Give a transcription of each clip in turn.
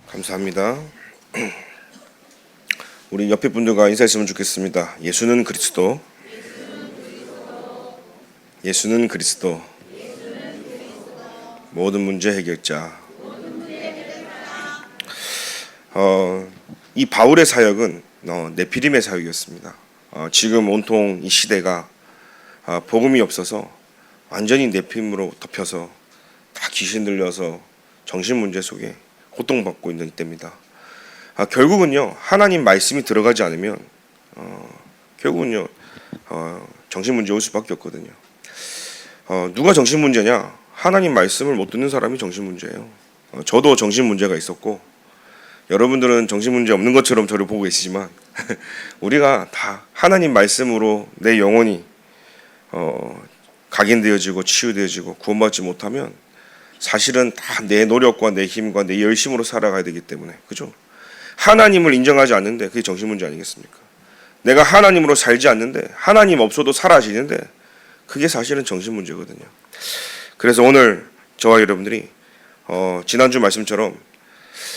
감사합니다. 우리 옆에 분들과 인사했으면 좋겠습니다. 예수는 그리스도. 예수는 그리스도. 모든 문제 해결자. 이 바울의 사역은 네피림의 사역이었습니다. 지금 온통 이 시대가 복음이 없어서 완전히 네피림으로 덮여서 다 귀신 들려서 정신 문제 속에 고통받고 있는 이때입니다. 결국은요, 하나님 말씀이 들어가지 않으면 결국은요 정신 문제 올 수밖에 없거든요. 누가 정신 문제냐? 하나님 말씀을 못 듣는 사람이 정신 문제예요. 저도 정신 문제가 있었고, 여러분들은 정신 문제 없는 것처럼 저를 보고 계시지만 우리가 다 하나님 말씀으로 내 영혼이 각인되어지고 치유되어지고 구원받지 못하면 사실은 다 내 노력과 내 힘과 내 열심으로 살아가야 되기 때문에, 그죠? 하나님을 인정하지 않는데 그게 정신 문제 아니겠습니까? 내가 하나님으로 살지 않는데, 하나님 없어도 사라지는데 그게 사실은 정신 문제거든요. 그래서 오늘 저와 여러분들이 지난주 말씀처럼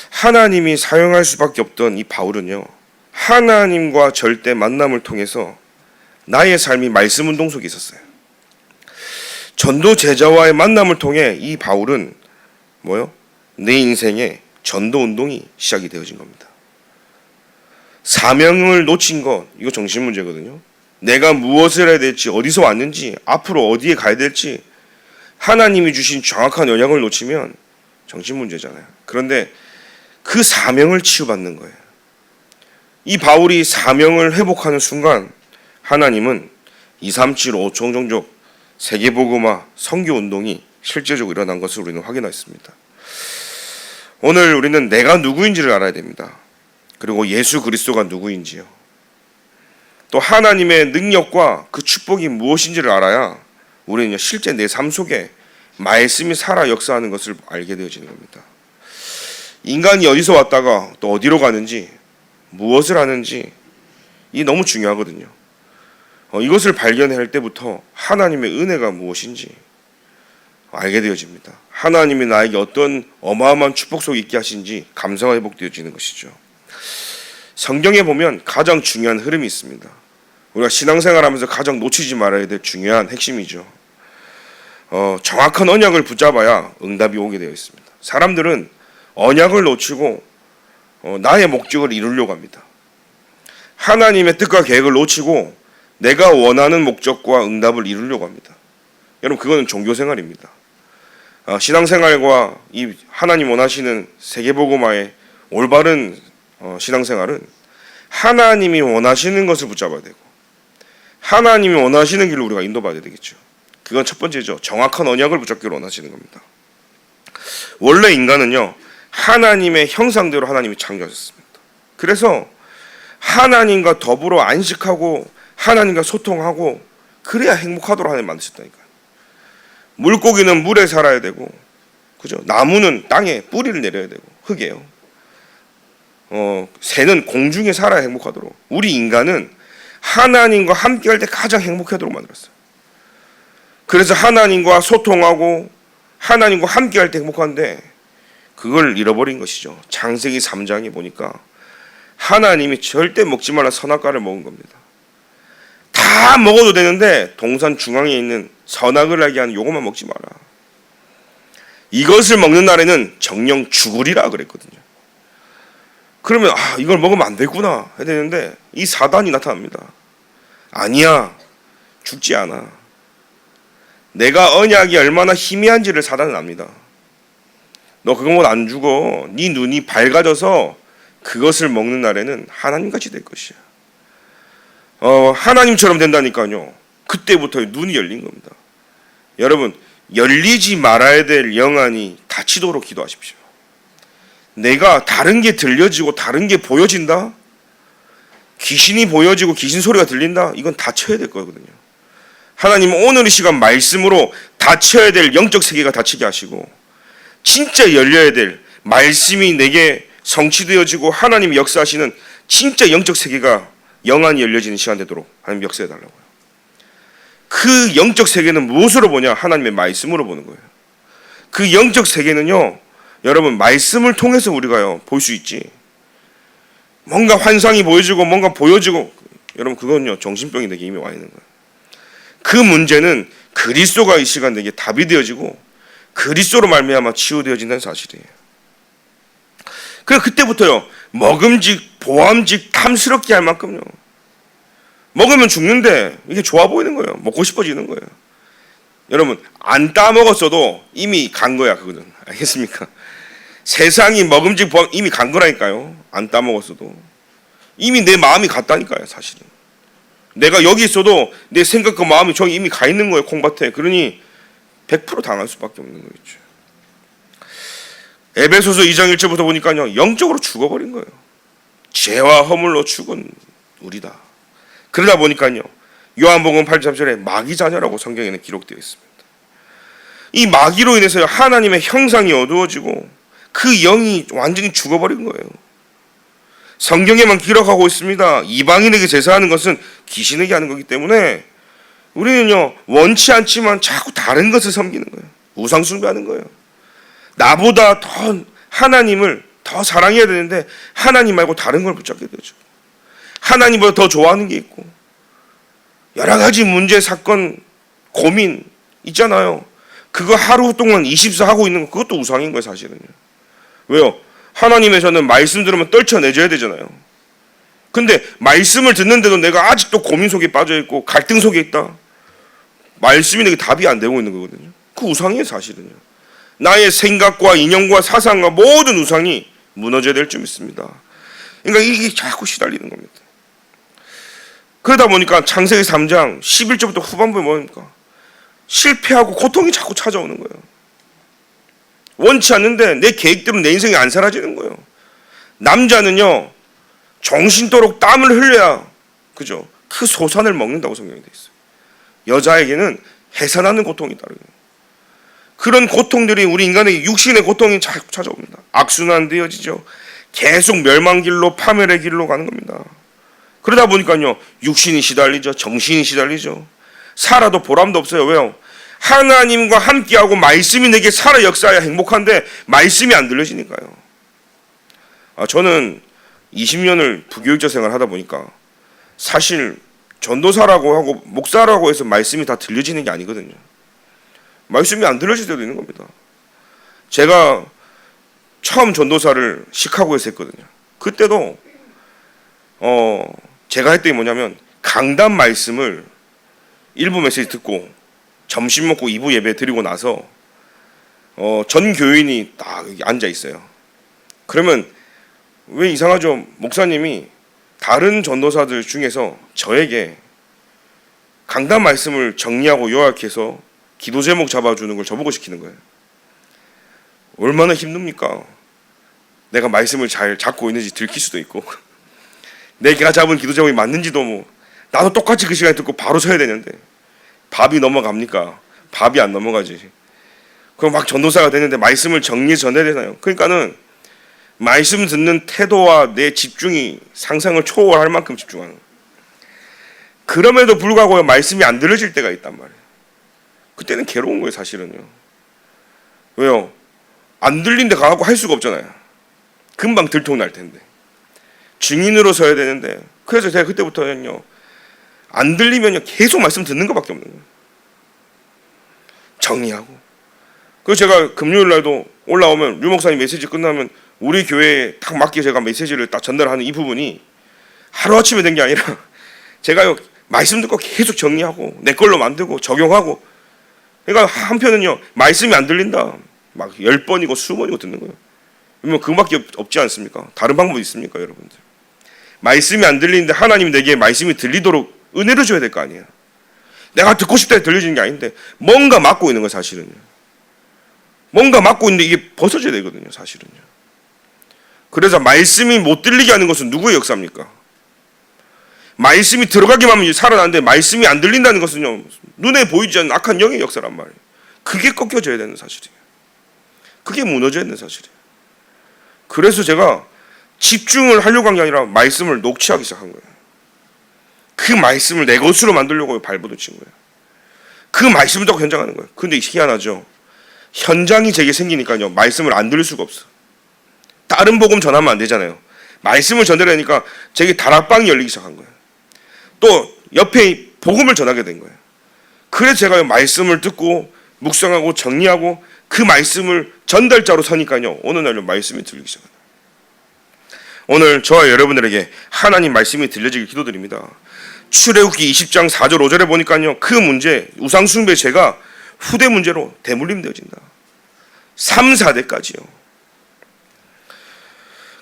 하나님이 사용할 수밖에 없던 이 바울은요, 하나님과 절대 만남을 통해서 나의 삶이 말씀 운동 속에 있었어요. 전도 제자와의 만남을 통해 이 바울은 내 인생에 전도 운동이 시작이 되어진 겁니다. 사명을 놓친 것, 이거 정신 문제거든요. 내가 무엇을 해야 될지, 어디서 왔는지, 앞으로 어디에 가야 될지 하나님이 주신 정확한 영향을 놓치면 정신 문제잖아요. 그런데 그 사명을 치유받는 거예요. 이 바울이 사명을 회복하는 순간 하나님은 237, 5총 종족 세계복음화 선교 운동이 실제적으로 일어난 것을 우리는 확인했습니다. 오늘 우리는 내가 누구인지를 알아야 됩니다. 그리고 예수 그리스도가 누구인지요. 또 하나님의 능력과 그 축복이 무엇인지를 알아야 우리는 실제 내 삶 속에 말씀이 살아 역사하는 것을 알게 되어지는 겁니다. 인간이 어디서 왔다가 또 어디로 가는지, 무엇을 하는지, 이 너무 중요하거든요. 이것을 발견할 때부터 하나님의 은혜가 무엇인지 알게 되어집니다. 하나님이 나에게 어떤 어마어마한 축복 속에 있게 하신지 감사가 회복되어지는 것이죠. 성경에 보면 가장 중요한 흐름이 있습니다. 우리가 신앙생활하면서 가장 놓치지 말아야 될 중요한 핵심이죠. 정확한 언약을 붙잡아야 응답이 오게 되어 있습니다. 사람들은 언약을 놓치고 나의 목적을 이루려고 합니다. 하나님의 뜻과 계획을 놓치고 내가 원하는 목적과 응답을 이루려고 합니다. 여러분, 그거는 종교생활입니다. 신앙생활과 이 하나님 원하시는 세계복음화의 올바른 신앙생활은 하나님이 원하시는 것을 붙잡아야 되고, 하나님이 원하시는 길로 우리가 인도받아야 되겠죠. 그건 첫 번째죠. 정확한 언약을 붙잡기를 원하시는 겁니다. 원래 인간은요, 하나님의 형상대로 하나님이 창조하셨습니다. 그래서 하나님과 더불어 안식하고 하나님과 소통하고 그래야 행복하도록 하나님 만드셨다니까요. 물고기는 물에 살아야 되고, 그죠? 나무는 땅에 뿌리를 내려야 되고, 흙이에요. 새는 공중에 살아야 행복하도록. 우리 인간은 하나님과 함께할 때 가장 행복하도록 만들었어요. 그래서 하나님과 소통하고 하나님과 함께할 때 행복한데 그걸 잃어버린 것이죠. 창세기 3장에 보니까 하나님이 절대 먹지 말라 선악과를 먹은 겁니다. 다 먹어도 되는데 동산 중앙에 있는 선악을 알게 하는 요것만 먹지 마라. 이것을 먹는 날에는 정령 죽으리라 그랬거든요. 그러면 이걸 먹으면 안 되구나 해야 되는데 이 사단이 나타납니다. 아니야, 죽지 않아. 내가 언약이 얼마나 희미한지를 사단은 압니다. 너 그거 먹으면 안 죽어. 네 눈이 밝아져서 그것을 먹는 날에는 하나님같이 될 것이야. 하나님처럼 된다니까요. 그때부터 눈이 열린 겁니다. 여러분, 열리지 말아야 될 영안이 닫히도록 기도하십시오. 내가 다른 게 들려지고 다른 게 보여진다? 귀신이 보여지고 귀신 소리가 들린다? 이건 닫혀야 될 거거든요. 하나님은 오늘 이 시간 말씀으로 닫혀야 될 영적 세계가 닫히게 하시고, 진짜 열려야 될 말씀이 내게 성취되어지고 하나님이 역사하시는 진짜 영적 세계가 영안이 열려지는 시간 되도록 하나님 역사해 달라고요. 그 영적 세계는 무엇으로 보냐? 하나님의 말씀으로 보는 거예요. 그 영적 세계는요, 여러분, 말씀을 통해서 우리가요 볼 수 있지. 뭔가 환상이 보여지고 뭔가 보여지고, 여러분 그건요 정신병이 되게 이미 와 있는 거예요. 그 문제는 그리스도가 이 시간 내게 답이 되어지고 그리스도로 말미암아 치유되어진다는 사실이에요. 그래서 그때부터요 먹음직, 보암직, 탐스럽게 할 만큼요 먹으면 죽는데 이게 좋아 보이는 거예요. 먹고 싶어지는 거예요. 여러분 안 따먹었어도 이미 간 거야 그거는. 알겠습니까? 세상이 먹음직, 보암 이미 간 거라니까요. 안 따먹었어도 이미 내 마음이 갔다니까요. 사실은 내가 여기 있어도 내 생각과 마음이 저기 이미 가 있는 거예요. 콩밭에. 그러니 100% 당할 수밖에 없는 거겠죠. 에베소서 2장 1절부터 보니까요 영적으로 죽어버린 거예요. 죄와 허물로 죽은 우리다. 그러다 보니까요 요한복음 8장 3절에 마귀 자녀라고 성경에는 기록되어 있습니다. 이 마귀로 인해서 하나님의 형상이 어두워지고 그 영이 완전히 죽어버린 거예요. 성경에만 기록하고 있습니다. 이방인에게 제사하는 것은 귀신에게 하는 거기 때문에 우리는요 원치 않지만 자꾸 다른 것을 섬기는 거예요. 우상 숭배하는 거예요. 나보다 더 하나님을 더 사랑해야 되는데 하나님 말고 다른 걸 붙잡게 되죠. 하나님보다 더 좋아하는 게 있고 여러 가지 문제, 사건, 고민 있잖아요. 그거 하루 동안 24 하고 있는 거 그것도 우상인 거예요 사실은요. 왜요? 하나님에서는 말씀 들으면 떨쳐내줘야 되잖아요. 근데 말씀을 듣는데도 내가 아직도 고민 속에 빠져있고 갈등 속에 있다. 말씀이 내게 답이 안 되고 있는 거거든요. 그 우상이에요 사실은요. 나의 생각과 인형과 사상과 모든 우상이 무너져야 될 줄 믿습니다. 그러니까 이게 자꾸 시달리는 겁니다. 그러다 보니까 창세기 3장 11절부터 후반부에 뭡니까? 실패하고 고통이 자꾸 찾아오는 거예요. 원치 않는데 내 계획대로 내 인생이 안 사라지는 거예요. 남자는요 정신도록 땀을 흘려야 그죠? 그 소산을 먹는다고 성경에 되어 있어요. 여자에게는 해산하는 고통이 따르는 거예요. 그런 고통들이 우리 인간에게 육신의 고통이 자꾸 찾아옵니다. 악순환되어지죠. 계속 멸망길로 파멸의 길로 가는 겁니다. 그러다 보니까요 육신이 시달리죠. 정신이 시달리죠. 살아도 보람도 없어요. 왜요? 하나님과 함께하고 말씀이 내게 살아 역사해야 행복한데 말씀이 안 들려지니까요. 저는 20년을 부교육자 생활을 하다 보니까 사실 전도사라고 하고 목사라고 해서 말씀이 다 들려지는 게 아니거든요. 말씀이 안 들려질 때도 있는 겁니다. 제가 처음 전도사를 시카고에서 했거든요. 그때도 제가 했던 게 뭐냐면 강단 말씀을 1부 메시지 듣고 점심 먹고 2부 예배 드리고 나서 전 교인이 딱 여기 앉아 있어요. 그러면 왜 이상하죠? 목사님이 다른 전도사들 중에서 저에게 강단 말씀을 정리하고 요약해서 기도 제목 잡아주는 걸 저보고 시키는 거예요. 얼마나 힘듭니까? 내가 말씀을 잘 잡고 있는지 들킬 수도 있고 내가 잡은 기도 제목이 맞는지도 뭐 나도 똑같이 그 시간에 듣고 바로 서야 되는데 밥이 넘어갑니까? 밥이 안 넘어가지. 그럼 막 전도사가 되는데 말씀을 정리해서 전해야 되나요? 그러니까는 말씀 듣는 태도와 내 집중이 상상을 초월할 만큼 집중하는 거예요. 그럼에도 불구하고 말씀이 안 들려질 때가 있단 말이에요. 그때는 괴로운 거예요 사실은요. 왜요? 안 들린데 가갖고 할 수가 없잖아요. 금방 들통날 텐데 증인으로 서야 되는데 그래서 제가 그때부터는요 안 들리면요 계속 말씀 듣는 것밖에 없는 거예요. 정리하고. 그래서 제가 금요일 날도 올라오면 류 목사님 메시지 끝나면 우리 교회에 딱 맞게 제가 메시지를 딱 전달하는 이 부분이 하루아침에 된 게 아니라 제가요 말씀 듣고 계속 정리하고 내 걸로 만들고 적용하고. 그러니까 한편은요 말씀이 안 들린다 막 10번이고 20번이고 듣는 거예요. 그러면 그거밖에 없지 않습니까? 다른 방법이 있습니까 여러분들? 말씀이 안 들리는데 하나님이 내게 말씀이 들리도록 은혜를 줘야 될 거 아니에요. 내가 듣고 싶다 해서 들려지는 게 아닌데 뭔가 막고 있는 거예요 사실은요. 뭔가 막고 있는데 이게 벗어져야 되거든요 사실은요. 그래서 말씀이 못 들리게 하는 것은 누구의 역사입니까? 말씀이 들어가기만 하면 살아나는데 말씀이 안 들린다는 것은요 눈에 보이지 않는 악한 영의 역사란 말이에요. 그게 꺾여져야 되는 사실이에요. 그게 무너져야 되는 사실이에요. 그래서 제가 집중을 하려고 한 게 아니라 말씀을 녹취하기 시작한 거예요. 그 말씀을 내 것으로 만들려고 발버둥 친 거예요. 그 말씀을 듣고 현장하는 거예요. 근데 희한하죠. 현장이 제게 생기니까요. 말씀을 안 들을 수가 없어. 다른 복음 전하면 안 되잖아요. 말씀을 전달하니까 제게 다락방이 열리기 시작한 거예요. 또 옆에 복음을 전하게 된 거예요. 그래서 제가 말씀을 듣고 묵상하고 정리하고 그 말씀을 전달자로 서니까요. 어느 날 말씀이 들리기 시작합니다. 오늘 저와 여러분들에게 하나님 말씀이 들려지길 기도드립니다. 출애굽기 20장 4절 5절에 보니까요. 그 문제, 우상숭배 죄가 후대 문제로 대물림되어진다. 3, 4대까지요.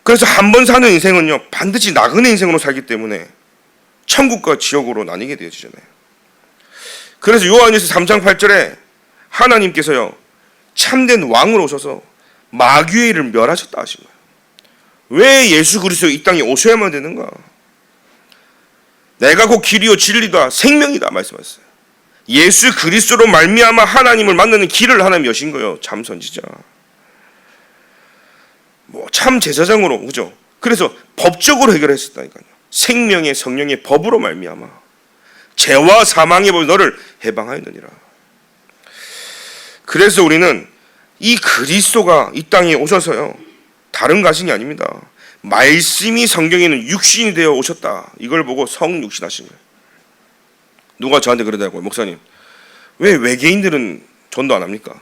그래서 한 번 사는 인생은요. 반드시 나그네 인생으로 살기 때문에 천국과 지옥으로 나뉘게 되어지잖아요. 그래서 요한일서 3장 8절에 하나님께서요. 참된 왕으로 오셔서 마귀의 일을 멸하셨다 하신 거예요. 왜 예수 그리스도 이 땅에 오셔야만 되는가? 내가 곧 길이요 진리다 생명이다 말씀하셨어요. 예수 그리스도로 말미암아 하나님을 만나는 길을 하나님 여신 거예요. 참 선지자. 참 제사장으로 그죠? 그래서 법적으로 해결했었다니까요. 생명의 성령의 법으로 말미암아 죄와 사망의 법 너를 해방하였느니라. 그래서 우리는 이 그리스도가 이 땅에 오셔서요. 다른 가신이 아닙니다. 말씀이 성경에는 육신이 되어 오셨다. 이걸 보고 성육신하신 거예요. 누가 저한테 그러더라고요. 목사님, 왜 외계인들은 전도 안 합니까?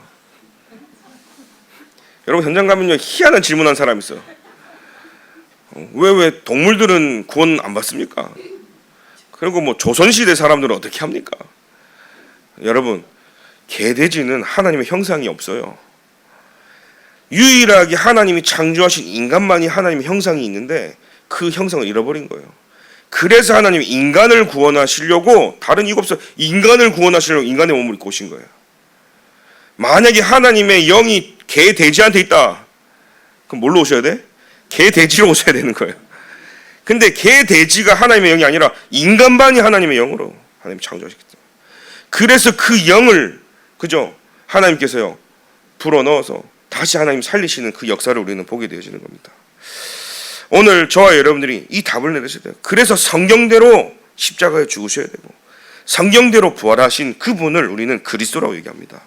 여러분 현장 가면요 희한한 질문한 사람이 있어요. 왜 동물들은 구원 안 받습니까? 그리고 조선시대 사람들은 어떻게 합니까? 여러분 개돼지는 하나님의 형상이 없어요. 유일하게 하나님이 창조하신 인간만이 하나님의 형상이 있는데 그 형상을 잃어버린 거예요. 그래서 하나님이 인간을 구원하시려고 다른 이유 없어 인간을 구원하시려고 인간의 몸을 입고 오신 거예요. 만약에 하나님의 영이 개 돼지한테 있다. 그럼 뭘로 오셔야 돼? 개 돼지로 오셔야 되는 거예요. 근데 개 돼지가 하나님의 영이 아니라 인간반이 하나님의 영으로 하나님이 창조하셨기 때문에. 그래서 그 영을 그죠? 하나님께서요 불어넣어서 다시 하나님 살리시는 그 역사를 우리는 보게 되어지는 겁니다. 오늘 저와 여러분들이 이 답을 내리셔야 돼요. 그래서 성경대로 십자가에 죽으셔야 되고 성경대로 부활하신 그분을 우리는 그리스도라고 얘기합니다.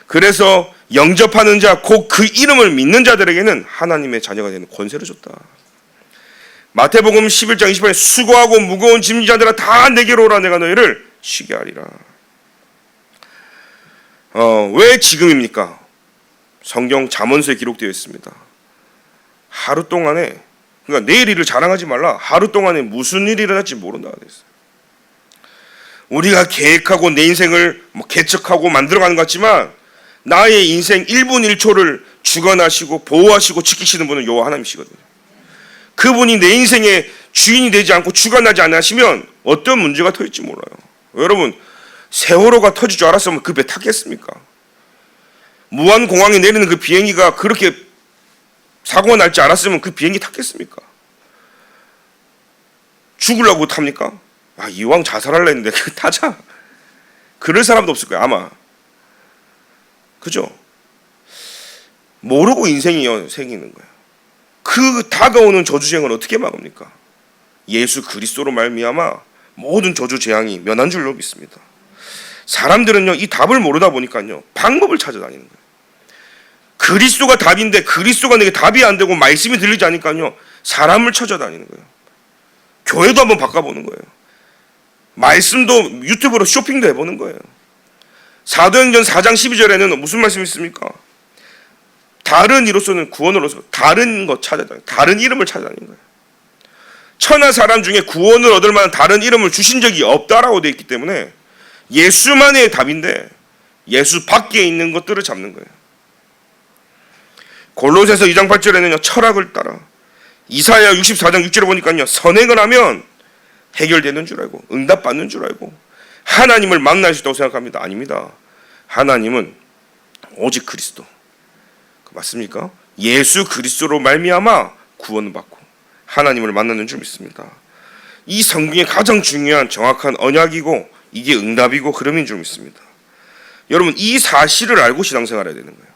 그래서 영접하는 자, 곧 그 이름을 믿는 자들에게는 하나님의 자녀가 되는 권세를 줬다. 마태복음 11장 20절에 수고하고 무거운 짐진 자들아 다 내게로 오라 내가 너희를 쉬게 하리라. 왜 지금입니까? 성경 잠언서에 기록되어 있습니다. 하루 동안에 그러니까 내일 일을 자랑하지 말라. 하루 동안에 무슨 일이 일어날지 모른다고 되어 있어요. 우리가 계획하고 내 인생을 개척하고 만들어가는 것 같지만 나의 인생 1분 1초를 주관하시고 보호하시고 지키시는 분은 여호와 하나님이시거든요. 그분이 내 인생의 주인이 되지 않고 주관하지 않으시면 어떤 문제가 터질지 몰라요. 여러분 세월호가 터질 줄 알았으면 그 배 탔겠습니까? 무안공항에 내리는 그 비행기가 그렇게 사고가 날지 알았으면 그 비행기 탔겠습니까? 죽으려고 탑니까? 이왕 자살하려 했는데 타자. 그럴 사람도 없을 거예요 아마. 그죠? 모르고 인생이 생기는 거예요. 그 다가오는 저주재앙을 어떻게 막습니까? 예수 그리스도로 말미암아 모든 저주 재앙이 면한 줄로 믿습니다. 사람들은요 이 답을 모르다 보니까요 방법을 찾아다니는 거예요. 그리스도가 답인데 그리스도가 내게 답이 안 되고 말씀이 들리지 않으니까요 사람을 찾아다니는 거예요. 교회도 한번 바꿔보는 거예요. 말씀도 유튜브로 쇼핑도 해보는 거예요. 사도행전 4장 12절에는 무슨 말씀이 있습니까? 다른 이로서는 구원으로서 다른 것 찾아다니는 다른 이름을 찾아다니는 거예요. 천하 사람 중에 구원을 얻을 만한 다른 이름을 주신 적이 없다라고 되어 있기 때문에 예수만의 답인데 예수 밖에 있는 것들을 잡는 거예요. 골로새서 2장 8절에는요 철학을 따라 이사야 64장 6절에 보니까요 선행을 하면 해결되는 줄 알고 응답받는 줄 알고 하나님을 만날 수 있다고 생각합니다. 아닙니다. 하나님은 오직 그리스도 맞습니까? 예수 그리스도로 말미암아 구원을 받고 하나님을 만나는 줄 믿습니다. 이 성경의 가장 중요한 정확한 언약이고 이게 응답이고 흐름인 줄 믿습니다. 여러분 이 사실을 알고 신앙생활해야 되는 거예요.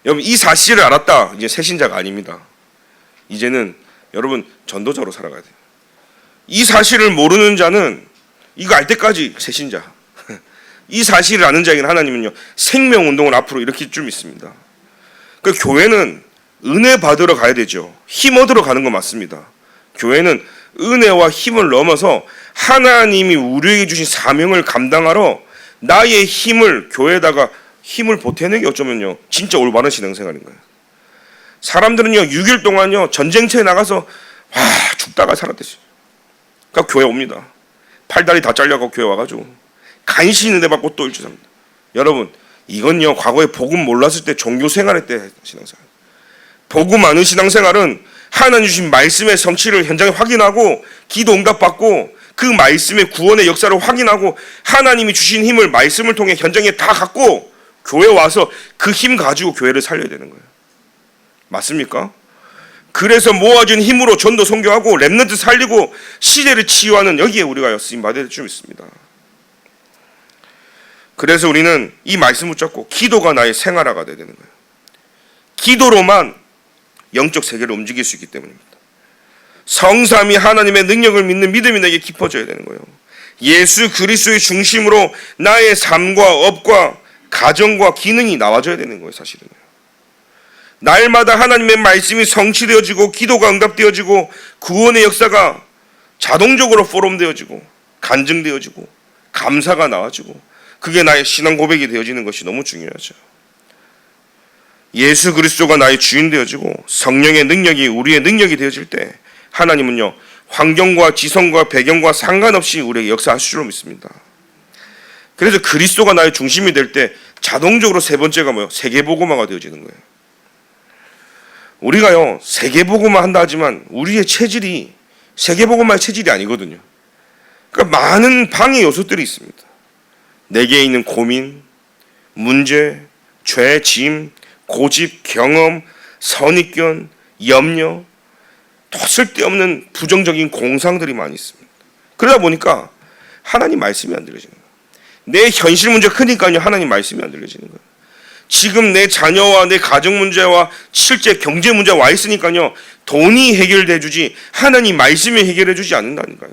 여러분 이 사실을 알았다 이제 새신자가 아닙니다. 이제는 여러분 전도자로 살아가야 돼요. 이 사실을 모르는 자는 이거 알 때까지 새신자 이 사실을 아는 자에게는 하나님은요 생명 운동을 앞으로 일으킬 줄 믿습니다. 그 교회는 은혜 받으러 가야 되죠. 힘 얻으러 가는 거 맞습니다. 교회는 은혜와 힘을 넘어서 하나님이 우리에게 주신 사명을 감당하러 나의 힘을 교회에다가 힘을 보태는 게 어쩌면요 진짜 올바른 신앙생활인 거예요. 사람들은요 6일 동안요 전쟁터에 나가서 죽다가 살았댔어요. 그러니까 교회 옵니다. 팔다리 다 잘려가고 교회 와가지고 간신히 은혜 받고 또 일주삽니다. 여러분 이건요 과거에 복음 몰랐을 때 종교 생활할 때 신앙생활. 복음 아는 신앙생활은 하나님 주신 말씀의 성취를 현장에 확인하고 기도 응답받고 그 말씀의 구원의 역사를 확인하고 하나님이 주신 힘을 말씀을 통해 현장에 다 갖고 교회 와서 그 힘 가지고 교회를 살려야 되는 거예요. 맞습니까? 그래서 모아진 힘으로 전도 선교하고 렘넌트 살리고 시대를 치유하는 여기에 우리가 쓰임 받아야 될 줄 믿습니다. 그래서 우리는 이 말씀 붙잡고 기도가 나의 생활화가 돼야 되는 거예요. 기도로만 영적 세계를 움직일 수 있기 때문입니다. 성삼위 하나님의 능력을 믿는 믿음이 내게 깊어져야 되는 거예요. 예수 그리스도의 중심으로 나의 삶과 업과 가정과 기능이 나와져야 되는 거예요. 사실은 날마다 하나님의 말씀이 성취되어지고 기도가 응답되어지고 구원의 역사가 자동적으로 포럼되어지고 간증되어지고 감사가 나와지고 그게 나의 신앙 고백이 되어지는 것이 너무 중요하죠. 예수 그리스도가 나의 주인 되어지고 성령의 능력이 우리의 능력이 되어질 때 하나님은요 환경과 지성과 배경과 상관없이 우리에게 역사하실 줄로 믿습니다. 그래서 그리스도가 나의 중심이 될 때 자동적으로 세 번째가 뭐예요? 세계복음화가 되어지는 거예요. 우리가요 세계복음화 한다 하지만 우리의 체질이 세계복음화의 체질이 아니거든요. 그러니까 많은 방해 요소들이 있습니다. 내게 있는 고민, 문제, 죄, 짐, 고집, 경험, 선입견, 염려, 또 쓸데없는 부정적인 공상들이 많이 있습니다. 그러다 보니까 하나님 말씀이 안 들려지는 거예요. 내 현실 문제가 크니까요 하나님 말씀이 안 들려지는 거예요. 지금 내 자녀와 내 가정 문제와 실제 경제 문제가 와 있으니까요 돈이 해결돼 주지 하나님 말씀이 해결해 주지 않는다니까요.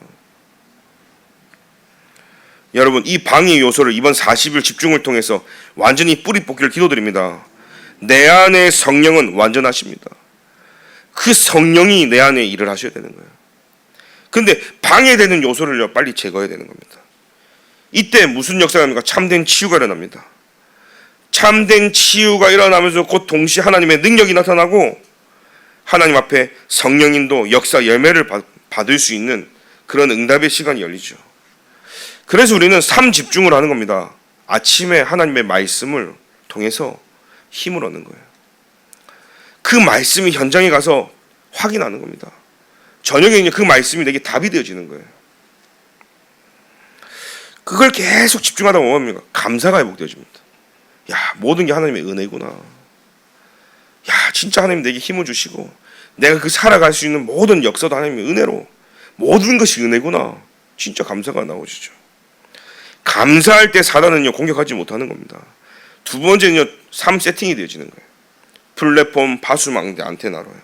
여러분 이 방해 요소를 이번 40일 집중을 통해서 완전히 뿌리 뽑기를 기도드립니다. 내 안에 성령은 완전하십니다. 그 성령이 내 안에 일을 하셔야 되는 거예요. 근데 방해되는 요소를 빨리 제거해야 되는 겁니다. 이때 무슨 역사가 일어납니까? 참된 치유가 일어납니다. 참된 치유가 일어나면서 곧 동시에 하나님의 능력이 나타나고 하나님 앞에 성령인도 역사 열매를 받을 수 있는 그런 응답의 시간이 열리죠. 그래서 우리는 삶 집중을 하는 겁니다. 아침에 하나님의 말씀을 통해서 힘을 얻는 거예요. 그 말씀이 현장에 가서 확인하는 겁니다. 저녁에 그 말씀이 내게 답이 되어지는 거예요. 그걸 계속 집중하다 보면 감사가 회복되어집니다. 야, 모든 게 하나님의 은혜구나. 야, 진짜 하나님 내게 힘을 주시고 내가 그 살아갈 수 있는 모든 역사도 하나님의 은혜로 모든 것이 은혜구나. 진짜 감사가 나오시죠. 감사할 때 사단은요 공격하지 못하는 겁니다. 두 번째는요 삶 세팅이 되어지는 거예요. 플랫폼, 파수망대, 안테나로요.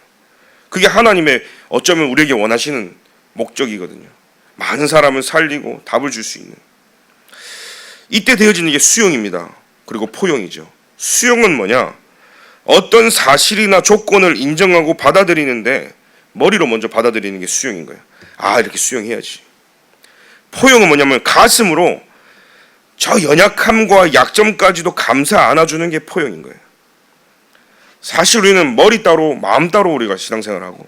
그게 하나님의 어쩌면 우리에게 원하시는 목적이거든요. 많은 사람을 살리고 답을 줄 수 있는. 이때 되어지는 게 수용입니다. 그리고 포용이죠. 수용은 뭐냐? 어떤 사실이나 조건을 인정하고 받아들이는데 머리로 먼저 받아들이는 게 수용인 거예요. 아, 이렇게 수용해야지. 포용은 뭐냐면 가슴으로 저 연약함과 약점까지도 감사 안아주는 게 포용인 거예요. 사실 우리는 머리 따로 마음 따로 우리가 신앙생활하고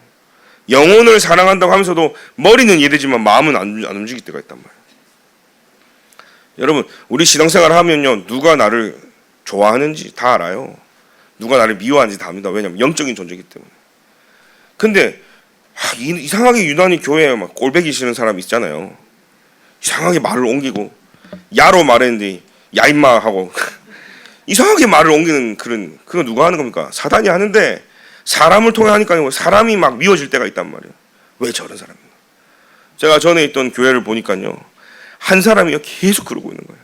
영혼을 사랑한다고 하면서도 머리는 이래지만 마음은 안 움직일 때가 있단 말이에요. 여러분 우리 신앙생활 하면요 누가 나를 좋아하는지 다 알아요. 누가 나를 미워하는지 다 압니다. 왜냐하면 영적인 존재이기 때문에. 근데 이상하게 유난히 교회에 막 꼴배기 싫은 사람이 있잖아요. 이상하게 말을 옮기고 야로 말했는데 야 임마 하고 이상하게 말을 옮기는 그거 누가 하는 겁니까? 사단이 하는데 사람을 통해 하니까요 사람이 막 미워질 때가 있단 말이에요. 왜 저런 사람인가? 제가 전에 있던 교회를 보니까요 한 사람이 계속 그러고 있는 거예요.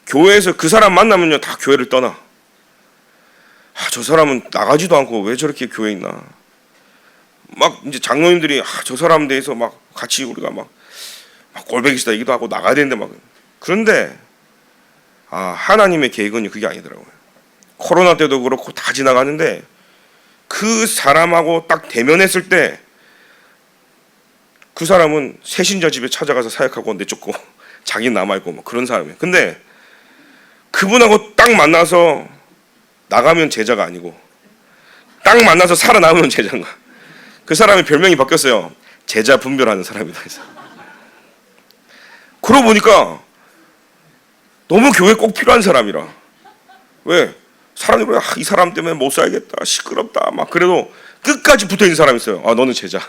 교회에서 그 사람 만나면요 다 교회를 떠나. 저 사람은 나가지도 않고 왜 저렇게 교회에 있나? 막 이제 장로님들이 저 사람 대해서 막 같이 우리가 막 꼴배기 싫다 얘기도 하고 나가야 되는데 막 그런데 하나님의 계획은 그게 아니더라고요. 코로나 때도 그렇고 다 지나가는데 그 사람하고 딱 대면했을 때 그 사람은 새신자 집에 찾아가서 사역하고 내쫓고 자기는 남아있고 뭐 그런 사람이에요. 근데 그분하고 딱 만나서 나가면 제자가 아니고 딱 만나서 살아남으면 제자인가. 그 사람의 별명이 바뀌었어요. 제자 분별하는 사람이다 해서. 그러고 보니까 너무 교회 꼭 필요한 사람이라. 왜? 사람들이 그래, 이 사람 때문에 못 살겠다, 시끄럽다 막 그래도 끝까지 붙어있는 사람이 있어요. 너는 제자.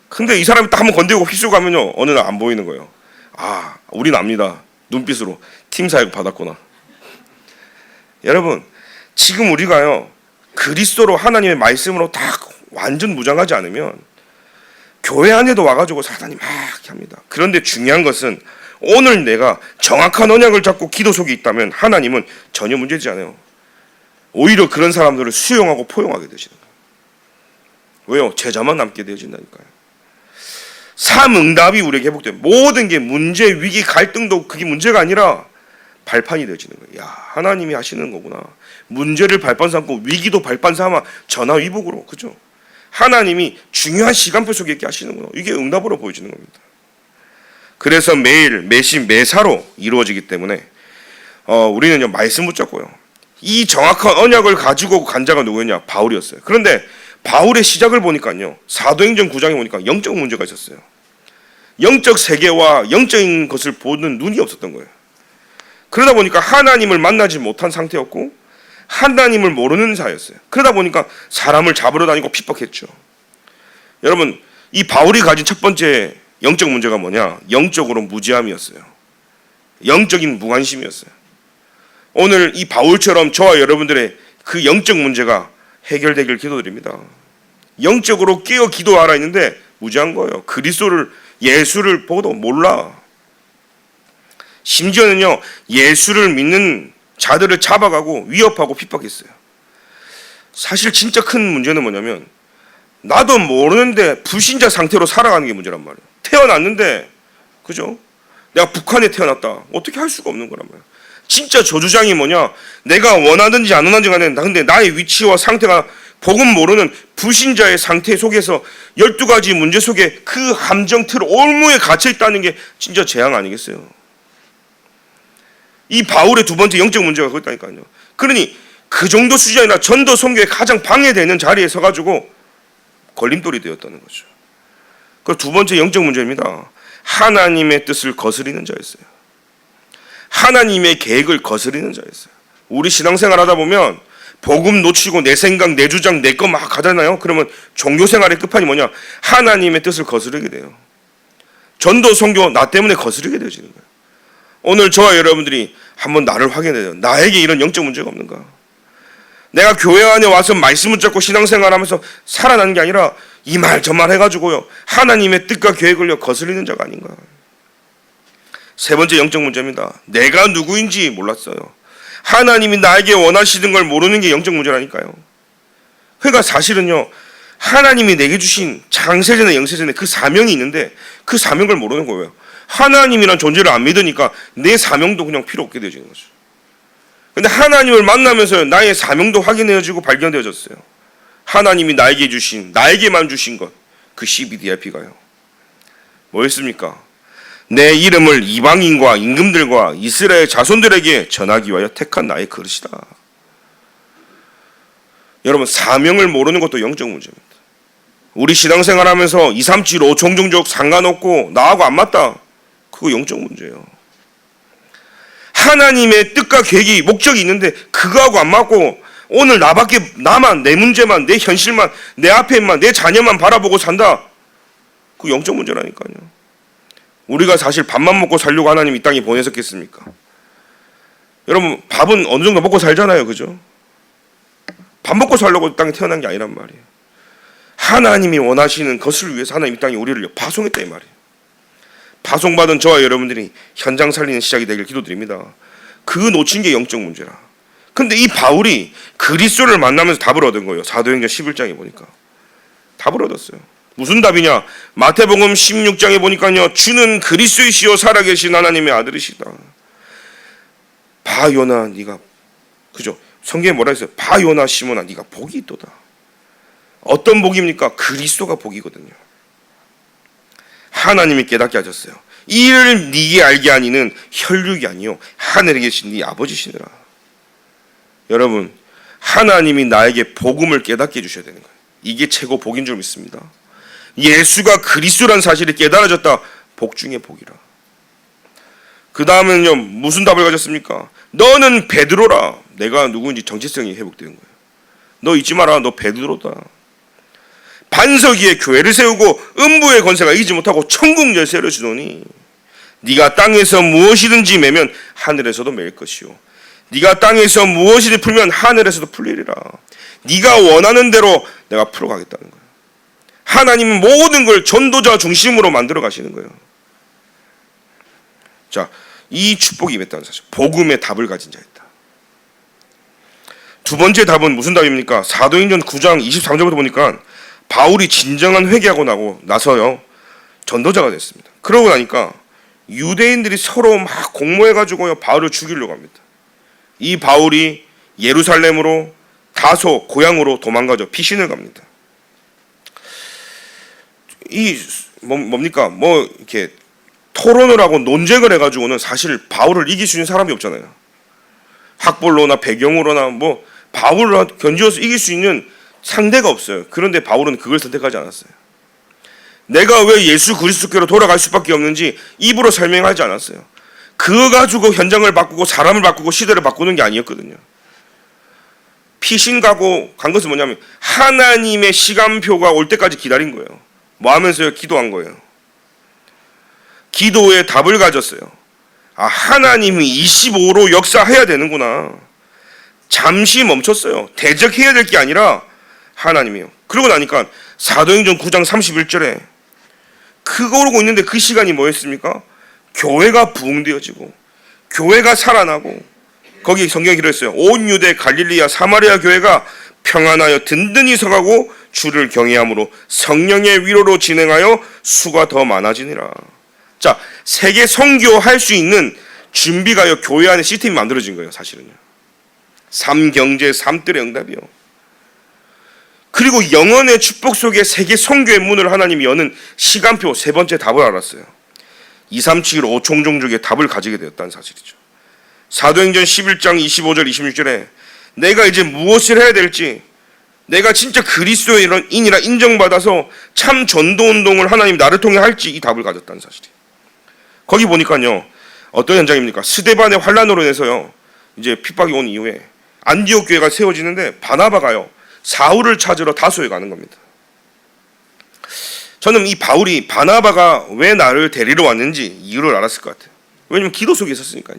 근데 이 사람이 딱 한번 건드리고 휘쑥 하면요 어느 날 안 보이는 거예요. 우린 압니다. 눈빛으로 팀 사역 받았구나. 여러분 지금 우리가요 그리스도로 하나님의 말씀으로 딱 완전 무장하지 않으면 교회 안에도 와가지고 사단이 막 합니다. 그런데 중요한 것은 오늘 내가 정확한 언약을 잡고 기도 속에 있다면 하나님은 전혀 문제지 않아요. 오히려 그런 사람들을 수용하고 포용하게 되시는 거예요. 왜요? 제자만 남게 되어진다니까요. 삼응답이 우리에게 회복돼요. 모든 게 문제, 위기, 갈등도 그게 문제가 아니라 발판이 되어지는 거예요. 하나님이 하시는 거구나. 문제를 발판 삼고 위기도 발판 삼아 전화위복으로, 그죠? 하나님이 중요한 시간표 속에 있게 하시는구나. 이게 응답으로 보여지는 겁니다. 그래서 매일, 매시, 매사로 이루어지기 때문에 우리는요 말씀 붙잡고요. 이 정확한 언약을 가지고 간 자가 누구였냐? 바울이었어요. 그런데 바울의 시작을 보니까요 사도행전 9장에 보니까 영적 문제가 있었어요. 영적 세계와 영적인 것을 보는 눈이 없었던 거예요. 그러다 보니까 하나님을 만나지 못한 상태였고 하나님을 모르는 자였어요. 그러다 보니까 사람을 잡으러 다니고 핍박했죠. 여러분 이 바울이 가진 첫 번째 영적 문제가 뭐냐? 영적으로 무지함이었어요. 영적인 무관심이었어요. 오늘 이 바울처럼 저와 여러분들의 그 영적 문제가 해결되길 기도드립니다. 영적으로 깨어 기도하라 했는데 무지한 거예요. 그리스도를 예수를 보고도 몰라. 심지어는요 예수를 믿는 자들을 잡아가고 위협하고 핍박했어요. 사실 진짜 큰 문제는 뭐냐면 나도 모르는데 불신자 상태로 살아가는 게 문제란 말이에요. 태어났는데 그죠? 내가 북한에 태어났다. 어떻게 할 수가 없는 거란 말이에요. 진짜 저주장이 뭐냐? 내가 원하든지 안 원하든지 간에 근데 나의 위치와 상태가 복음 모르는 불신자의 상태 속에서 12가지 문제 속에 그 함정 틀 올무에 갇혀 있다는 게 진짜 재앙 아니겠어요? 이 바울의 두 번째 영적 문제가 그거다니까요. 그러니 그 정도 수준이 아니라 전도 선교에 가장 방해되는 자리에 서가지고 걸림돌이 되었다는 거죠. 그 두 번째 영적 문제입니다. 하나님의 뜻을 거스리는 자였어요. 하나님의 계획을 거스리는 자였어요. 우리 신앙생활 하다 보면 복음 놓치고 내 생각, 내 주장, 내 거 막 가잖아요. 그러면 종교생활의 끝판이 뭐냐? 하나님의 뜻을 거스르게 돼요. 전도 선교 나 때문에 거스르게 되어지는 거예요. 오늘 저와 여러분들이 한번 나를 확인해야 돼요. 나에게 이런 영적 문제가 없는가? 내가 교회 안에 와서 말씀을 잡고 신앙생활하면서 살아나는 게 아니라 이 말 저 말 해가지고요 하나님의 뜻과 계획을 거스리는 자가 아닌가? 세 번째 영적 문제입니다. 내가 누구인지 몰랐어요. 하나님이 나에게 원하시는 걸 모르는 게 영적 문제라니까요. 그러니까 사실은요 하나님이 내게 주신 장세전에 영세전에 그 사명이 있는데 그 사명을 모르는 거예요. 하나님이란 존재를 안 믿으니까 내 사명도 그냥 필요 없게 되어지는 거죠. 근데 하나님을 만나면서 나의 사명도 확인되어지고 발견되어졌어요. 하나님이 나에게 주신, 나에게만 주신 것, 그 CBDIP가요. 뭐였습니까? 내 이름을 이방인과 임금들과 이스라엘 자손들에게 전하기 위하여 택한 나의 그릇이다. 여러분 사명을 모르는 것도 영적 문제입니다. 우리 신앙생활하면서 2, 3, 7, 5 종종족 상관없고 나하고 안 맞다. 그거 영적 문제예요. 하나님의 뜻과 계획이 목적이 있는데 그거하고 안 맞고 오늘 나만 내 문제만 내 현실만 내 앞에만 내 자녀만 바라보고 산다. 그거 영적 문제라니까요. 우리가 사실 밥만 먹고 살려고 하나님 이 땅에 보내셨겠습니까? 여러분 밥은 어느 정도 먹고 살잖아요. 그죠? 밥 먹고 살려고 이 땅에 태어난 게 아니란 말이에요. 하나님이 원하시는 것을 위해서 하나님 이 땅에 우리를 파송했다 이 말이에요. 파송받은 저와 여러분들이 현장 살리는 시작이 되길 기도드립니다. 그 놓친 게 영적 문제라. 근데 이 바울이 그리스도를 만나면서 답을 얻은 거예요. 사도행전 11장에 보니까 답을 얻었어요. 무슨 답이냐? 마태복음 16장에 보니까요 주는 그리스도이시요 살아계신 하나님의 아들이시다. 봐 요나 네가, 그죠? 성경에 뭐라 했어요? 봐 요나 시몬아 네가 복이 있도다. 어떤 복입니까? 그리스도가 복이거든요. 하나님이 깨닫게 하셨어요. 이를 네게 알게 하니는 혈육이 아니요 하늘에 계신 네 아버지시니라. 여러분, 하나님이 나에게 복음을 깨닫게 해주셔야 되는 거예요. 이게 최고 복인 줄 믿습니다. 예수가 그리스도라는 사실이 깨달아졌다. 복 중에 복이라. 그 다음에는요, 무슨 답을 가졌습니까? 너는 베드로라. 내가 누구인지 정체성이 회복되는 거예요. 너 잊지 마라. 너 베드로다. 반석 위에 교회를 세우고 음부의 권세가 이기지 못하고 천국 열쇠를 주노니 네가 땅에서 무엇이든지 매면 하늘에서도 매일 것이요 네가 땅에서 무엇이든지 풀면 하늘에서도 풀리리라. 네가 원하는 대로 내가 풀어가겠다는 거예요. 하나님은 모든 걸 전도자 중심으로 만들어 가시는 거예요. 자, 이 축복이 임했다는 사실, 복음의 답을 가진 자였다. 두 번째 답은 무슨 답입니까? 사도행전 9장 23절부터 보니까 바울이 진정한 회개하고 나서요 전도자가 됐습니다. 그러고 나니까 유대인들이 서로 막 공모해가지고요 바울을 죽이려고 합니다. 이 바울이 예루살렘으로 다소 고향으로 도망가죠. 피신을 갑니다. 이 뭡니까? 뭐 이렇게 토론을 하고 논쟁을 해가지고는 사실 바울을 이길 수 있는 사람이 없잖아요. 학벌로나 배경으로나 뭐 바울을 견디어서 이길 수 있는 상대가 없어요. 그런데 바울은 그걸 선택하지 않았어요. 내가 왜 예수 그리스도께로 돌아갈 수밖에 없는지 입으로 설명하지 않았어요. 그거 가지고 현장을 바꾸고 사람을 바꾸고 시대를 바꾸는 게 아니었거든요. 피신 가고 간 것은 뭐냐면 하나님의 시간표가 올 때까지 기다린 거예요. 뭐 하면서요? 기도한 거예요. 기도에 답을 가졌어요. 아, 하나님이 25로 역사해야 되는구나. 잠시 멈췄어요. 대적해야 될 게 아니라 하나님이요. 그러고 나니까 사도행전 9장 31절에 그러고 있는데 그 시간이 뭐였습니까? 교회가 부흥되어지고 교회가 살아나고 거기 성경에 기록했어요. 온 유대 갈릴리아 사마리아 교회가 평안하여 든든히 서가고 주를 경외함으로 성령의 위로로 진행하여 수가 더 많아지니라. 자, 세계 선교할 수 있는 준비가요 교회 안에 시스템이 만들어진 거예요. 사실은요. 3경제 3뜰의 응답이요. 그리고 영원의 축복 속에 세계 선교의 문을 하나님이 여는 시간표 세 번째 답을 알았어요. 237 5총종족의 답을 가지게 되었다는 사실이죠. 사도행전 11장 25절 26절에 내가 이제 무엇을 해야 될지, 내가 진짜 그리스도인이라 인정받아서 참 전도운동을 하나님이 나를 통해 할지 이 답을 가졌다는 사실이에요. 거기 보니까요 어떤 현장입니까? 스데반의 환란으로 인해서요 이제 핍박이 온 이후에 안디옥 교회가 세워지는데 바나바가요 사울을 찾으러 다소에 가는 겁니다. 저는 이 바울이 바나바가 왜 나를 데리러 왔는지 이유를 알았을 것 같아요. 왜냐면 기도 속에 있었으니까요.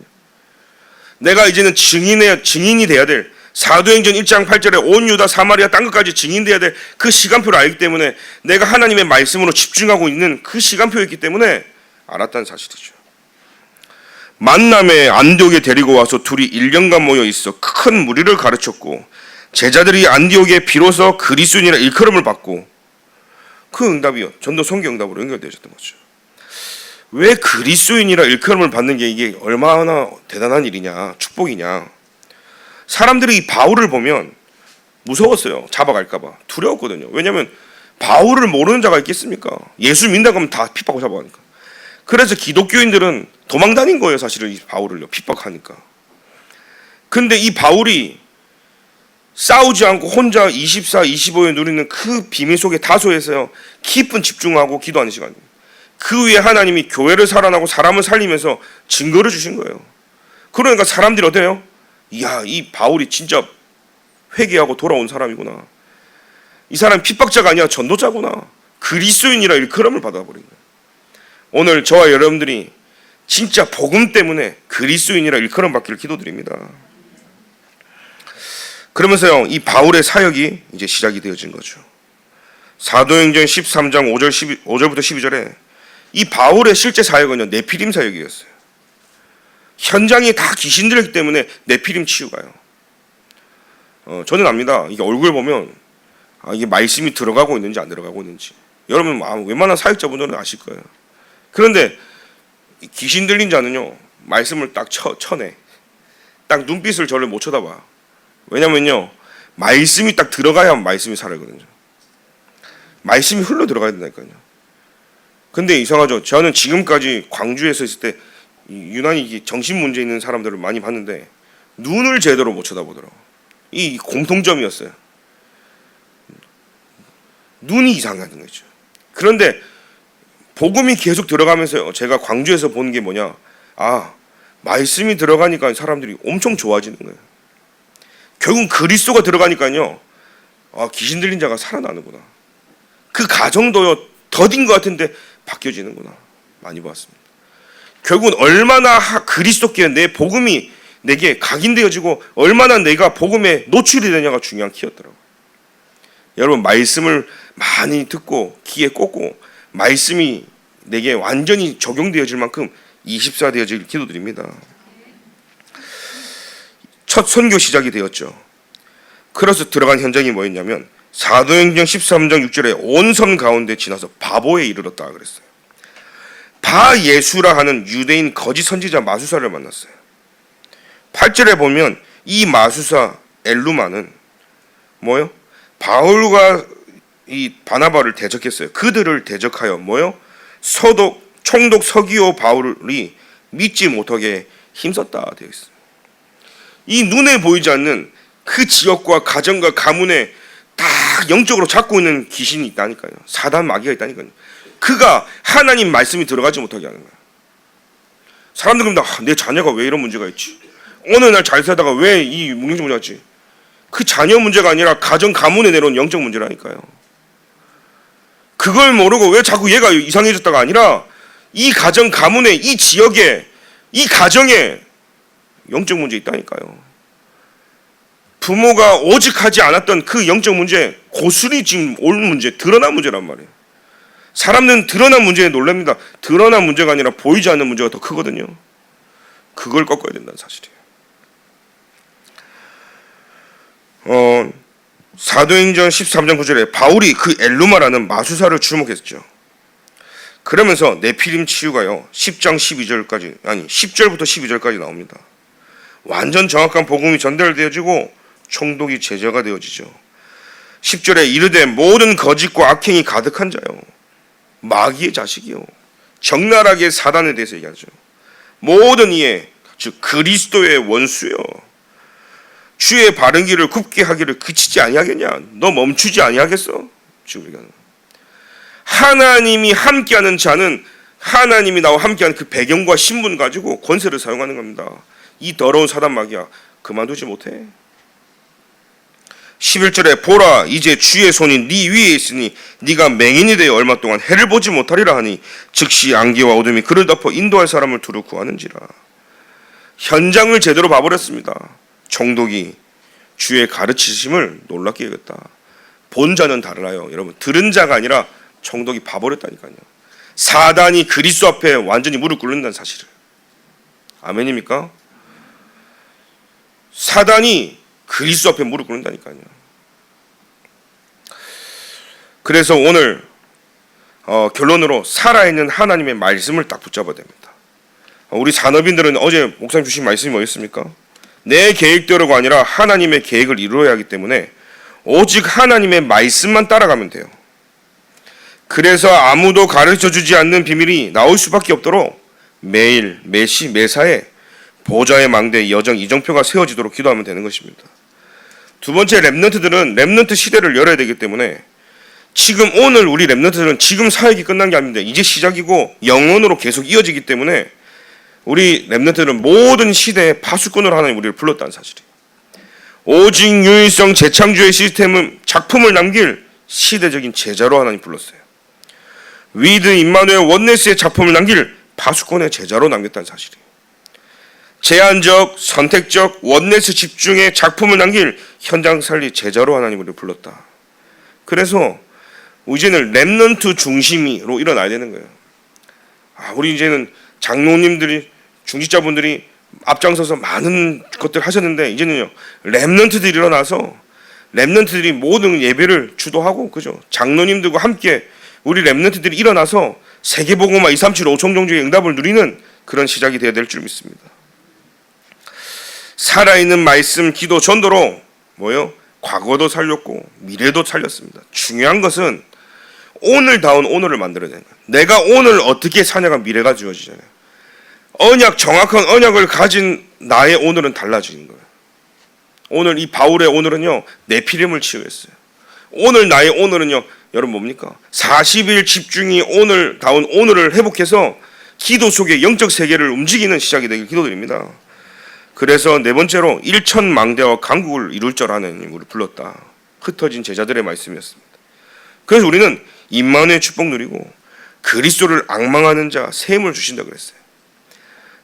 내가 이제는 증인이 돼야 될, 사도행전 1장 8절에 온 유다 사마리아 땅끝까지 증인돼야 될 그 시간표를 알기 때문에 내가 하나님의 말씀으로 집중하고 있는 그 시간표였기 때문에 알았다는 사실이죠. 만남에 안디옥에 데리고 와서 둘이 1년간 모여 있어 큰 무리를 가르쳤고 제자들이 안디옥에 비로소 그리스도인이라 일컬음을 받고 그 응답이요 전도 선교 응답으로 연결되어졌던 거죠. 왜 그리스도인이라 일컬음을 받는 게 이게 얼마나 대단한 일이냐, 축복이냐. 사람들이 이 바울을 보면 무서웠어요. 잡아갈까 봐. 두려웠거든요. 왜냐하면 바울을 모르는 자가 있겠습니까? 예수 믿는다고 하면 다 핍박하고 잡아가니까. 그래서 기독교인들은 도망 다닌 거예요. 사실은 이 바울을요. 핍박하니까. 근데 이 바울이 싸우지 않고 혼자 24, 25에 누리는 그 비밀 속에 다소에서요 깊은 집중하고 기도하는 시간입니다. 그 위에 하나님이 교회를 살아나고 사람을 살리면서 증거를 주신 거예요. 그러니까 사람들이 어때요? 이야, 이 바울이 진짜 회개하고 돌아온 사람이구나. 이 사람이 핍박자가 아니라 전도자구나. 그리스도인이라 일컬음을 받아버린 거예요. 오늘 저와 여러분들이 진짜 복음 때문에 그리스도인이라 일컬음 받기를 기도드립니다. 그러면서요 이 바울의 사역이 이제 시작이 되어진 거죠. 사도행전 13장 5절부터 12절에 이 바울의 실제 사역은요 네피림 사역이었어요. 현장이 다 귀신들이기 때문에 네피림 치유가요. 저는 압니다. 이게 얼굴 보면 이게 말씀이 들어가고 있는지 안 들어가고 있는지. 여러분 웬만한 사역자분들은 아실 거예요. 그런데 귀신 들린 자는요 말씀을 딱 쳐내. 딱 눈빛을 저를 못 쳐다봐. 왜냐면요, 말씀이 딱 들어가야 말씀이 살아거든요. 말씀이 흘러 들어가야 된다니까요. 근데 이상하죠. 저는 지금까지 광주에서 있을 때 유난히 정신 문제 있는 사람들을 많이 봤는데 눈을 제대로 못 쳐다보더라고. 이 공통점이었어요. 눈이 이상하던 거죠. 그런데 복음이 계속 들어가면서 제가 광주에서 본 게 뭐냐? 아, 말씀이 들어가니까 사람들이 엄청 좋아지는 거예요. 결국 그리스도가 들어가니까요, 아, 귀신 들린 자가 살아나는구나. 그 가정도 더딘 것 같은데 바뀌어지는구나. 많이 봤습니다. 결국은 얼마나 그리스도께 내 복음이 내게 각인되어지고 얼마나 내가 복음에 노출이 되냐가 중요한 키였더라고요. 여러분, 말씀을 많이 듣고 귀에 꽂고 말씀이 내게 완전히 적용되어질 만큼 24 되어질 기도드립니다. 첫 선교 시작이 되었죠. 그래서 들어간 현장이 뭐였냐면 사도행전 13장 6절에 온 섬 가운데 지나서 바보에 이르렀다 그랬어요. 바예수라 하는 유대인 거짓 선지자 마수사를 만났어요. 8절에 보면 이 마수사 엘루마는 뭐요? 바울과 이 바나바를 대적했어요. 그들을 대적하여 뭐요? 총독 서기오 바울이 믿지 못하게 힘썼다 되어 있어요. 이 눈에 보이지 않는 그 지역과 가정과 가문에 다 영적으로 잡고 있는 귀신이 있다니까요. 사단 마귀가 있다니까요. 그가 하나님 말씀이 들어가지 못하게 하는 거예요. 사람들은 내 자녀가 왜 이런 문제가 있지? 어느 날 잘 살다가 왜 이 영적 문제가 있지? 그 자녀 문제가 아니라 가정 가문에 내려온 영적 문제라니까요. 그걸 모르고 왜 자꾸 얘가 이상해졌다가 아니라 이 가정 가문에 이 지역에 이 가정에 영적 문제 있다니까요. 부모가 오직하지 않았던 그 영적 문제 고스란히 지금 올 문제, 드러난 문제란 말이에요. 사람들은 드러난 문제에 놀랍니다. 드러난 문제가 아니라 보이지 않는 문제가 더 크거든요. 그걸 꺾어야 된다는 사실이에요. 사도행전 13장 9절에 바울이 그 엘루마라는 마수사를 주목했죠. 그러면서 네피림 치유가요 10장 12절까지 아니 10절부터 12절까지 나옵니다. 완전 정확한 복음이 전달되어지고 총독이 제자가 되어지죠. 10절에 이르되 모든 거짓과 악행이 가득한 자요 마귀의 자식이요 적나라하게 사단에 대해서 얘기하죠. 모든 이에 즉 그리스도의 원수요 주의 바른 길을 굽게 하기를 그치지 아니하겠냐? 너 멈추지 아니하겠어? 지금 얘기하는 하나님이 함께하는 자는 하나님이 나와 함께하는 그 배경과 신분 가지고 권세를 사용하는 겁니다. 이 더러운 사단 마귀야 그만두지 못해. 11절에 보라 이제 주의 손이 네 위에 있으니 네가 맹인이 되어 얼마 동안 해를 보지 못하리라 하니 즉시 안개와 어둠이 그를 덮어 인도할 사람을 두루 구하는지라. 현장을 제대로 봐버렸습니다. 총독이 주의 가르치심을 놀랍게 여겼다. 본 자는 달라요. 여러분 들은 자가 아니라 총독이 봐버렸다니까요. 사단이 그리스도 앞에 완전히 무릎 꿇는다는 사실을. 아멘입니까? 사단이 그리스도 앞에 무릎 꿇는다니까요. 그래서 오늘 결론으로 살아있는 하나님의 말씀을 딱 붙잡아야 됩니다. 우리 산업인들은 어제 목사님 주신 말씀이 뭐였습니까? 내 계획대로가 아니라 하나님의 계획을 이루어야 하기 때문에 오직 하나님의 말씀만 따라가면 돼요. 그래서 아무도 가르쳐주지 않는 비밀이 나올 수밖에 없도록 매일 매시 매사에 보좌의 망대 여정 이정표가 세워지도록 기도하면 되는 것입니다. 두 번째, 렘넌트들은 렘넌트 시대를 열어야 되기 때문에 지금 오늘 우리 렘넌트들은 지금 사역이 끝난 게 아닙니다. 이제 시작이고 영원으로 계속 이어지기 때문에 우리 렘넌트들은 모든 시대의 파수꾼으로 하나님 우리를 불렀다는 사실이에요. 오직 유일성 재창조의 시스템은 작품을 남길 시대적인 제자로 하나님 불렀어요. 위드 임마누엘 원네스의 작품을 남길 파수꾼의 제자로 남겼다는 사실이에요. 제한적, 선택적, 원네스 집중의 작품을 남길 현장 살리 제자로 하나님 우리를 불렀다. 그래서 이제는 렘넌트 중심으로 일어나야 되는 거예요. 우리 이제는 장로님들이 중직자분들이 앞장서서 많은 것들 하셨는데 이제는요 렘넌트들이 일어나서 렘넌트들이 모든 예배를 주도하고 그죠? 장로님들과 함께 우리 렘넌트들이 일어나서 세계복음화 237 5총 종족의 응답을 누리는 그런 시작이 되어야 될 줄 믿습니다. 살아있는 말씀 기도 전도로 뭐요? 과거도 살렸고 미래도 살렸습니다. 중요한 것은 오늘다운 오늘을 만들어야 되는 거예요. 내가 오늘 어떻게 사냐가 미래가 주어지잖아요. 정확한 언약을 가진 나의 오늘은 달라지는 거예요. 오늘 이 바울의 오늘은요, 네피림을 치유했어요. 오늘 나의 오늘은요, 여러분 뭡니까? 40일 집중이 오늘다운 오늘을 회복해서 기도 속에 영적 세계를 움직이는 시작이 되길 기도드립니다. 그래서 네 번째로 일천망대와 강국을 이룰 줄 아는 인구를 불렀다. 흩어진 제자들의 말씀이었습니다. 그래서 우리는 임마누엘 축복 누리고 그리스도를 앙망하는 자 셈을 주신다 그랬어요.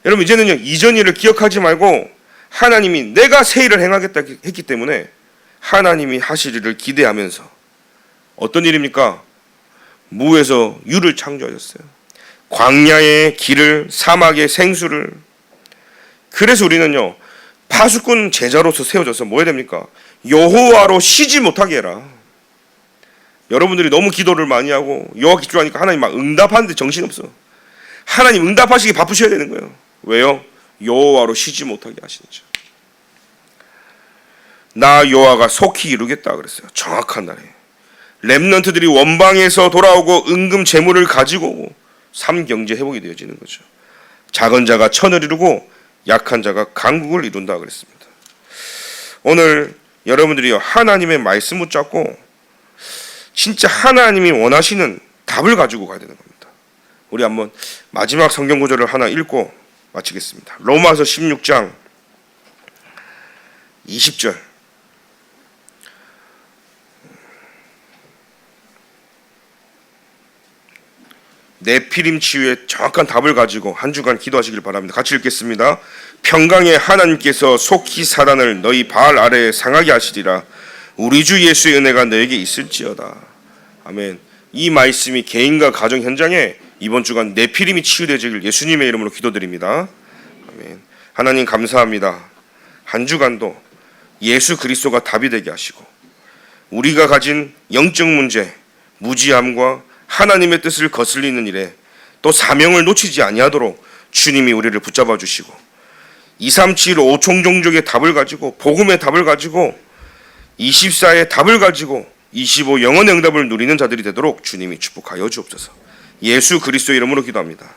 여러분 이제는요, 이전 일을 기억하지 말고 하나님이 내가 새 일을 행하겠다 했기 때문에 하나님이 하실 일을 기대하면서 어떤 일입니까? 무에서 유를 창조하셨어요. 광야의 길을, 사막의 생수를. 그래서 우리는요, 파수꾼 제자로서 세워져서 뭐 해야 됩니까? 여호와로 쉬지 못하게 해라. 여러분들이 너무 기도를 많이 하고 여호와 기도하니까 하나님 막 응답하는데 정신없어. 하나님 응답하시기 바쁘셔야 되는 거예요. 왜요? 여호와로 쉬지 못하게 하시니까. 나 여호와가 속히 이루겠다 그랬어요. 정확한 날에 렘넌트들이 원방에서 돌아오고 은금 재물을 가지고 오고 삼경제 회복이 되어지는 거죠. 작은 자가 천을 이루고 약한 자가 강국을 이룬다 그랬습니다. 오늘 여러분들이요, 하나님의 말씀 붙잡고 진짜 하나님이 원하시는 답을 가지고 가야 되는 겁니다. 우리 한번 마지막 성경 구절을 하나 읽고 마치겠습니다. 로마서 16장 20절. 네피림 치유의 정확한 답을 가지고 한 주간 기도하시길 바랍니다. 같이 읽겠습니다. 평강의 하나님께서 속히 사단을 너희 발 아래에 상하게 하시리라. 우리 주 예수의 은혜가 너에게 있을지어다. 아멘. 이 말씀이 개인과 가정 현장에 이번 주간 네피림이 치유되길 예수님의 이름으로 기도드립니다. 아멘. 하나님 감사합니다. 한 주간도 예수 그리스도가 답이 되게 하시고 우리가 가진 영적 문제, 무지함과 하나님의 뜻을 거슬리는 일에 또 사명을 놓치지 아니하도록 주님이 우리를 붙잡아 주시고 237 5총종족의 답을 가지고 복음의 답을 가지고 24의 답을 가지고 25 영원의 응답을 누리는 자들이 되도록 주님이 축복하여 주옵소서. 예수 그리스도의 이름으로 기도합니다.